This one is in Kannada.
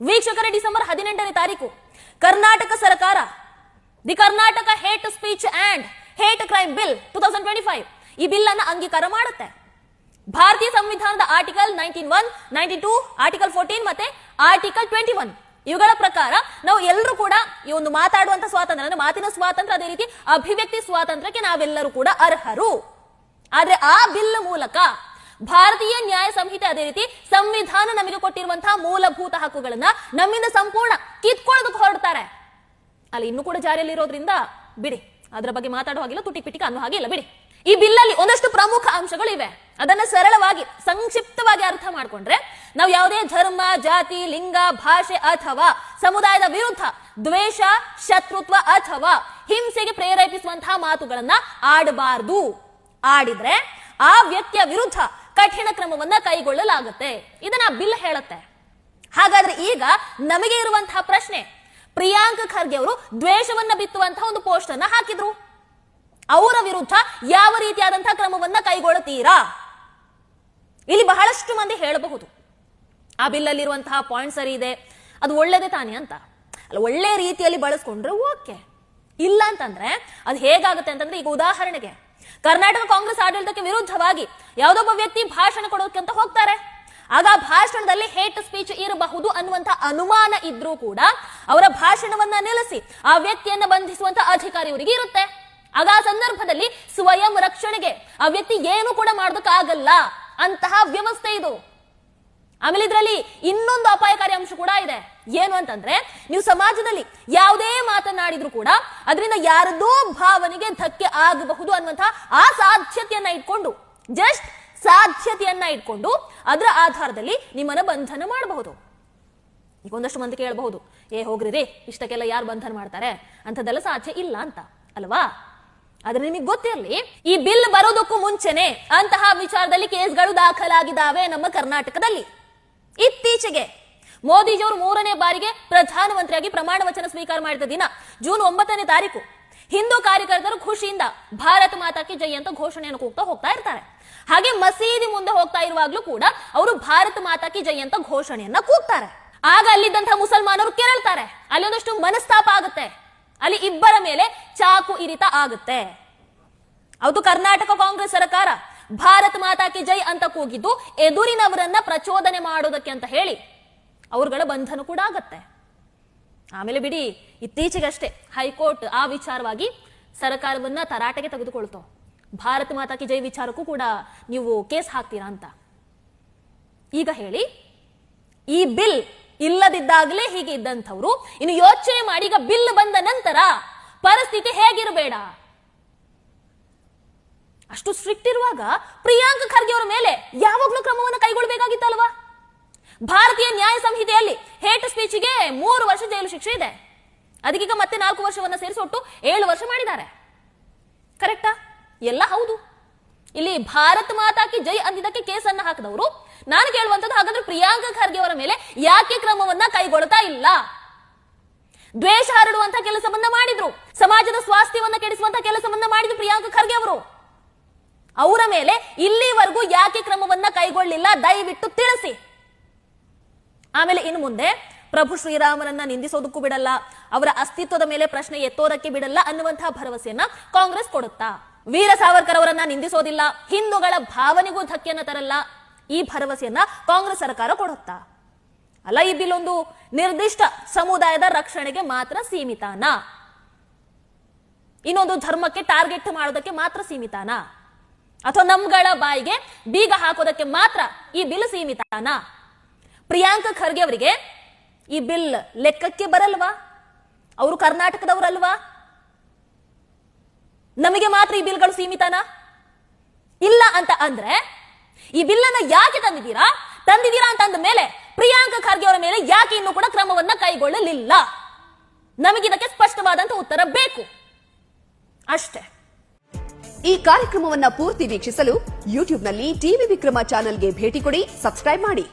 ವೀಕ್ಷಕರೇ, ಡಿಸೆಂಬರ್ 18ನೇ ತಾರೀಕು ಕರ್ನಾಟಕ ಸರ್ಕಾರ the Karnataka hate speech and hate crime bill 2025 ಈ ಬಿಲ್ ಅನ್ನು ಅಂಗೀಕಾರ ಮಾಡುತ್ತೆ. ಭಾರತೀಯ ಸಂವಿಧಾನದ ಆರ್ಟಿಕಲ್ 91, 92, ಆರ್ಟಿಕಲ್ 14 ಮತ್ತೆ ಆರ್ಟಿಕಲ್ 21 ಇವುಗಳ ಪ್ರಕಾರ ನಾವು ಎಲ್ಲರೂ ಕೂಡ ಈ ಒಂದು ಮಾತಾಡುವಂತ ಸ್ವಾತಂತ್ರ್ಯ ಅಂದ್ರೆ ಮಾತಿನ ಸ್ವಾತಂತ್ರ್ಯ, ಅದೇ ರೀತಿ ಅಭಿವ್ಯಕ್ತಿ ಸ್ವಾತಂತ್ರ್ಯಕ್ಕೆ ನಾವೆಲ್ಲರೂ ಕೂಡ ಅರ್ಹರು. ಆದ್ರೆ ಆ ಬಿಲ್ ಮೂಲಕ ಭಾರತೀಯ ನ್ಯಾಯ ಸಂಹಿತೆ ಅದೇ ರೀತಿ ಸಂವಿಧಾನ ನಮಗೆ ಕೊಟ್ಟಿರುವಂತಹ ಮೂಲಭೂತ ಹಕ್ಕುಗಳನ್ನ ನಮ್ಮಿಂದ ಸಂಪೂರ್ಣ ಕಿತ್ಕೊಳ್ಳೋದಕ್ಕೆ ಹೊರಡ್ತಾರೆ. ಅಲ್ಲಿ ಇನ್ನೂ ಕೂಡ ಜಾರಿಯಲ್ಲಿ ಇರೋದ್ರಿಂದ ಬಿಡಿ, ಅದರ ಬಗ್ಗೆ ಮಾತಾಡೋ ಹಾಗಿಲ್ಲ, ತುಟಿ ಪಿಟಿಕ ಅನ್ನೋ ಹಾಗೆ ಇಲ್ಲ, ಬಿಡಿ. ಈ ಬಿಲ್ ಅಲ್ಲಿ ಒಂದಷ್ಟು ಪ್ರಮುಖ ಅಂಶಗಳು ಇವೆ. ಅದನ್ನ ಸರಳವಾಗಿ ಸಂಕ್ಷಿಪ್ತವಾಗಿ ಅರ್ಥ ಮಾಡ್ಕೊಂಡ್ರೆ, ನಾವು ಯಾವುದೇ ಧರ್ಮ, ಜಾತಿ, ಲಿಂಗ, ಭಾಷೆ ಅಥವಾ ಸಮುದಾಯದ ವಿರುದ್ಧ ದ್ವೇಷ, ಶತ್ರುತ್ವ ಅಥವಾ ಹಿಂಸೆಗೆ ಪ್ರೇರೇಪಿಸುವಂತಹ ಮಾತುಗಳನ್ನ ಆಡಬಾರದು. ಆಡಿದ್ರೆ ಆ ವ್ಯಕ್ತಿಯ ವಿರುದ್ಧ ಕಠಿಣ ಕ್ರಮವನ್ನ ಕೈಗೊಳ್ಳಲಾಗುತ್ತೆ. ಇದನ್ನ ಬಿಲ್ ಹೇಳುತ್ತೆ. ಹಾಗಾದ್ರೆ ಈಗ ನಮಗೆ ಇರುವಂತಹ ಪ್ರಶ್ನೆ, ಪ್ರಿಯಾಂಕ್ ಖರ್ಗೆ ಅವರು ದ್ವೇಷವನ್ನ ಬಿತ್ತುವಂತಹ ಒಂದು ಪೋಸ್ಟ್ ಅನ್ನ ಹಾಕಿದ್ರು. ಅವರ ವಿರುದ್ಧ ಯಾವ ರೀತಿಯಾದಂತಹ ಕ್ರಮವನ್ನ ಕೈಗೊಳ್ಳುತ್ತೀರಾ? ಇಲ್ಲಿ ಬಹಳಷ್ಟು ಮಂದಿ ಹೇಳಬಹುದು, ಆ ಬಿಲ್ ಅಲ್ಲಿರುವಂತಹ ಪಾಯಿಂಟ್ ಸರಿ ಇದೆ, ಅದು ಒಳ್ಳೇದೇ ತಾನೇ ಅಂತ. ಅಲ್ಲ, ಒಳ್ಳೆ ರೀತಿಯಲ್ಲಿ ಬಳಸ್ಕೊಂಡ್ರೆ ಓಕೆ. ಇಲ್ಲ ಅಂತಂದ್ರೆ ಅದು ಹೇಗಾಗುತ್ತೆ ಅಂತಂದ್ರೆ, ಈಗ ಉದಾಹರಣೆಗೆ ಕರ್ನಾಟಕ ಕಾಂಗ್ರೆಸ್ ಆಡಳಿತಕ್ಕೆ ವಿರುದ್ಧವಾಗಿ ಯಾವುದೊಬ್ಬ ವ್ಯಕ್ತಿ ಭಾಷಣ ಕೊಡೋಕೆ ಅಂತ ಹೋಗ್ತಾರೆ. ಆಗ ಆ ಭಾಷಣದಲ್ಲಿ ಹೇಟ್ ಸ್ಪೀಚ್ ಇರಬಹುದು ಅನ್ನುವಂತ ಅನುಮಾನ ಇದ್ರೂ ಕೂಡ ಅವರ ಭಾಷಣವನ್ನ ನಿಲ್ಲಿಸಿ ಆ ವ್ಯಕ್ತಿಯನ್ನ ಬಂಧಿಸುವಂತ ಅಧಿಕಾರಿ ಅವರಿಗೆ ಇರುತ್ತೆ. ಆಗ ಆ ಸಂದರ್ಭದಲ್ಲಿ ಸ್ವಯಂ ರಕ್ಷಣೆಗೆ ಆ ವ್ಯಕ್ತಿ ಏನು ಕೂಡ ಮಾಡೋದಕ್ಕಾಗಲ್ಲ ಅಂತಹ ವ್ಯವಸ್ಥೆ ಇದು. ಆಮೇಲೆ ಇದರಲ್ಲಿ ಇನ್ನೊಂದು ಅಪಾಯಕಾರಿ ಅಂಶ ಕೂಡ ಇದೆ. ಏನು ಅಂತಂದ್ರೆ, ನೀವು ಸಮಾಜದಲ್ಲಿ ಯಾವುದೇ ಮಾತನಾಡಿದ್ರು ಕೂಡ ಅದರಿಂದ ಯಾರದೋ ಭಾವನೆಗೆ ಧಕ್ಕೆ ಆಗಬಹುದು ಅನ್ನುವಂತಹ ಆ ಸಾಧ್ಯತೆಯನ್ನ ಇಟ್ಕೊಂಡು, ಜಸ್ಟ್ ಸಾಧ್ಯತೆಯನ್ನ ಇಟ್ಕೊಂಡು ಅದರ ಆಧಾರದಲ್ಲಿ ನಿಮ್ಮನ್ನ ಬಂಧನ ಮಾಡಬಹುದು. ಈಗ ಒಂದಷ್ಟು ಮಂದಿ ಕೇಳಬಹುದು, ಹೋಗ್ರಿ ಇಷ್ಟಕ್ಕೆಲ್ಲ ಯಾರು ಬಂಧನ ಮಾಡ್ತಾರೆ, ಅಂತದೆಲ್ಲ ಸಾಧ್ಯ ಇಲ್ಲ ಅಂತ ಅಲ್ವಾ? ಆದ್ರೆ ನಿಮಗೆ ಗೊತ್ತಿರಲಿ, ಈ ಬಿಲ್ ಬರೋದಕ್ಕೂ ಮುಂಚೆನೆ ಅಂತಹ ವಿಚಾರದಲ್ಲಿ ಕೇಸ್ಗಳು ದಾಖಲಾಗಿದ್ದಾವೆ ನಮ್ಮ ಕರ್ನಾಟಕದಲ್ಲಿ. ಇತ್ತೀಚೆಗೆ ಮೋದಿಜಿಯವರು 3ನೇ ಬಾರಿಗೆ ಪ್ರಧಾನಮಂತ್ರಿಯಾಗಿ ಪ್ರಮಾಣ ವಚನ ಸ್ವೀಕಾರ ಮಾಡಿದ ದಿನ ಜೂನ್ 9ನೇ ತಾರೀಕು ಹಿಂದೂ ಕಾರ್ಯಕರ್ತರು ಖುಷಿಯಿಂದ ಭಾರತ ಮಾತಾ ಕಿ ಜೈ ಅಂತ ಘೋಷಣೆಯನ್ನು ಕೂಗ್ತಾ ಹೋಗ್ತಾ ಇರ್ತಾರೆ. ಹಾಗೆ ಮಸೀದಿ ಮುಂದೆ ಹೋಗ್ತಾ ಇರುವಾಗ್ಲೂ ಕೂಡ ಅವರು ಭಾರತ ಮಾತಾ ಕಿ ಜೈ ಅಂತ ಘೋಷಣೆಯನ್ನ ಕೂಗ್ತಾರೆ. ಆಗ ಅಲ್ಲಿದ್ದಂತಹ ಮುಸಲ್ಮಾನರು ಕೆರಳ್ತಾರೆ. ಅಲ್ಲಿ ಒಂದಷ್ಟು ಮನಸ್ತಾಪ ಆಗುತ್ತೆ. ಅಲ್ಲಿ ಇಬ್ಬರ ಮೇಲೆ ಚಾಕು ಇರಿತ ಆಗುತ್ತೆ. ಅದು ಕರ್ನಾಟಕ ಕಾಂಗ್ರೆಸ್ ಸರ್ಕಾರ ಭಾರತ ಮಾತಾ ಕಿ ಜೈ ಅಂತ ಕೂಗಿದ್ದು ಎದುರಿನವರನ್ನ ಪ್ರಚೋದನೆ ಮಾಡೋದಕ್ಕೆ ಅಂತ ಹೇಳಿ ಅವರುಗಳ ಬಂಧನ ಕೂಡ ಆಗತ್ತೆ. ಆಮೇಲೆ ಬಿಡಿ, ಇತ್ತೀಚೆಗಷ್ಟೇ ಹೈಕೋರ್ಟ್ ಆ ವಿಚಾರವಾಗಿ ಸರ್ಕಾರವನ್ನ ತರಾಟೆಗೆ ತೆಗೆದುಕೊಳ್ತು. ಭಾರತ ಮಾತಾ ಕಿ ಜೈ ವಿಚಾರಕ್ಕೂ ಕೂಡ ನೀವು ಕೇಸ್ ಹಾಕ್ತೀರಾ ಅಂತ. ಈಗ ಹೇಳಿ, ಈ ಬಿಲ್ ಇಲ್ಲದಿದ್ದಾಗಲೇ ಹೀಗೆ ಇದ್ದಂಥವ್ರು ಇನ್ನು ಯೋಚನೆ ಮಾಡಿ, ಈಗ ಬಿಲ್ ಬಂದ ನಂತರ ಪರಿಸ್ಥಿತಿ ಹೇಗಿರಬೇಡ. ಅಷ್ಟು ಸ್ಟ್ರಿಕ್ಟ್ ಇರುವಾಗ ಪ್ರಿಯಾಂಕ್ ಖರ್ಗೆ ಅವರ ಮೇಲೆ ಯಾವಾಗಲೂ ಕ್ರಮವನ್ನು ಕೈಗೊಳ್ಳಬೇಕಾಗಿತ್ತಲ್ವಾ? ಭಾರತೀಯ ನ್ಯಾಯ ಸಂಹಿತೆಯಲ್ಲಿ ಹೇಟ್ ಸ್ಪೀಚ್ಗೆ 3 ವರ್ಷ ಜೈಲು ಶಿಕ್ಷೆ ಇದೆ. ಅದಕ್ಕೀಗ ಮತ್ತೆ 4 ವರ್ಷವನ್ನ ಸೇರಿಸಿ ಒಟ್ಟು 7 ವರ್ಷ ಮಾಡಿದ್ದಾರೆ. ಕರೆಕ್ಟಾ? ಎಲ್ಲ ಹೌದು. ಇಲ್ಲಿ ಭಾರತ ಮಾತಾ ಕಿ ಜೈ ಅಂದಿದ್ದಕ್ಕೆ ಕೇಸನ್ನ ಹಾಕಿದವರು. ನಾನು ಕೇಳುವಂತದ್ದು, ಹಾಗಾದ್ರೆ ಪ್ರಿಯಾಂಕ್ ಖರ್ಗೆ ಅವರ ಮೇಲೆ ಯಾಕೆ ಕ್ರಮವನ್ನ ಕೈಗೊಳ್ತಾ ಇಲ್ಲ? ದ್ವೇಷ ಹರಡುವಂತ ಕೆಲಸವನ್ನ ಮಾಡಿದ್ರು, ಸಮಾಜದ ಸ್ವಾಸ್ಥ್ಯವನ್ನ ಕೆಡಿಸುವಂತ ಕೆಲಸವನ್ನ ಮಾಡಿದ್ರು ಪ್ರಿಯಾಂಕ್ ಖರ್ಗೆ ಅವರು. ಅವರ ಮೇಲೆ ಇಲ್ಲಿವರೆಗೂ ಯಾಕೆ ಕ್ರಮವನ್ನ ಕೈಗೊಳ್ಳಿಲ್ಲ? ದಯವಿಟ್ಟು ತಿಳಿಸಿ. ಆಮೇಲೆ ಇನ್ನು ಮುಂದೆ ಪ್ರಭು ಶ್ರೀರಾಮನನ್ನ ನಿಂದಿಸೋದಕ್ಕೂ ಬಿಡಲ್ಲ, ಅವರ ಅಸ್ತಿತ್ವದ ಮೇಲೆ ಪ್ರಶ್ನೆ ಎತ್ತೋದಕ್ಕೆ ಬಿಡಲ್ಲ ಅನ್ನುವಂತಹ ಭರವಸೆಯನ್ನ ಕಾಂಗ್ರೆಸ್ ಕೊಡುತ್ತಾ? ವೀರ ಸಾವರ್ಕರ್ ಅವರನ್ನ ನಿಂದಿಸೋದಿಲ್ಲ, ಹಿಂದೂಗಳ ಭಾವನೆಗೂ ಧಕ್ಕೆಯನ್ನ ತರಲ್ಲ, ಈ ಭರವಸೆಯನ್ನ ಕಾಂಗ್ರೆಸ್ ಸರ್ಕಾರ ಕೊಡುತ್ತಾ? ಅಲ್ಲ, ಈ ಬಿಲ್ ಒಂದು ನಿರ್ದಿಷ್ಟ ಸಮುದಾಯದ ರಕ್ಷಣೆಗೆ ಮಾತ್ರ ಸೀಮಿತಾನಾ? ಇನ್ನೊಂದು ಧರ್ಮಕ್ಕೆ ಟಾರ್ಗೆಟ್ ಮಾಡೋದಕ್ಕೆ ಮಾತ್ರ ಸೀಮಿತಾನಾ? ಅಥವಾ ನಮ್ಗಳ ಬಾಯಿಗೆ ಬೀಗ ಹಾಕೋದಕ್ಕೆ ಮಾತ್ರ ಈ ಬಿಲ್ ಸೀಮಿತಾನಾ? ಪ್ರಿಯಾಂಕ್ ಖರ್ಗೆ ಅವರಿಗೆ ಈ ಬಿಲ್ ಲೆಕ್ಕಕ್ಕೆ ಬರಲ್ವಾ? ಅವರು ಕರ್ನಾಟಕದವರಲ್ವಾ? ನಮಗೆ ಮಾತ್ರ ಈ ಬಿಲ್ಗಳು ಸೀಮಿತಾನಾ? ಇಲ್ಲ ಅಂತ ಅಂದ್ರೆ ಈ ಬಿಲ್ ಅನ್ನ ಯಾಕೆ ತಂದಿದ್ದೀರಾ ಅಂತ ಅಂದ ಮೇಲೆ ಪ್ರಿಯಾಂಕ್ ಖರ್ಗೆ ಅವರ ಮೇಲೆ ಯಾಕೆ ಇನ್ನೂ ಕೂಡ ಕ್ರಮವನ್ನ ಕೈಗೊಳ್ಳಲಿಲ್ಲ? ನಮಗಿದಕ್ಕೆ ಸ್ಪಷ್ಟವಾದಂತ ಉತ್ತರ ಬೇಕು ಅಷ್ಟೇ. ಈ ಕಾರ್ಯಕ್ರಮವನ್ನ ಪೂರ್ತಿ ವೀಕ್ಷಿಸಲು ಯೂಟ್ಯೂಬ್ನಲ್ಲಿ ಟಿವಿ ವಿಕ್ರಮ ಚಾನೆಲ್ಗೆ ಭೇಟಿ ಕೊಡಿ, ಸಬ್ಸ್ಕ್ರೈಬ್ ಮಾಡಿ.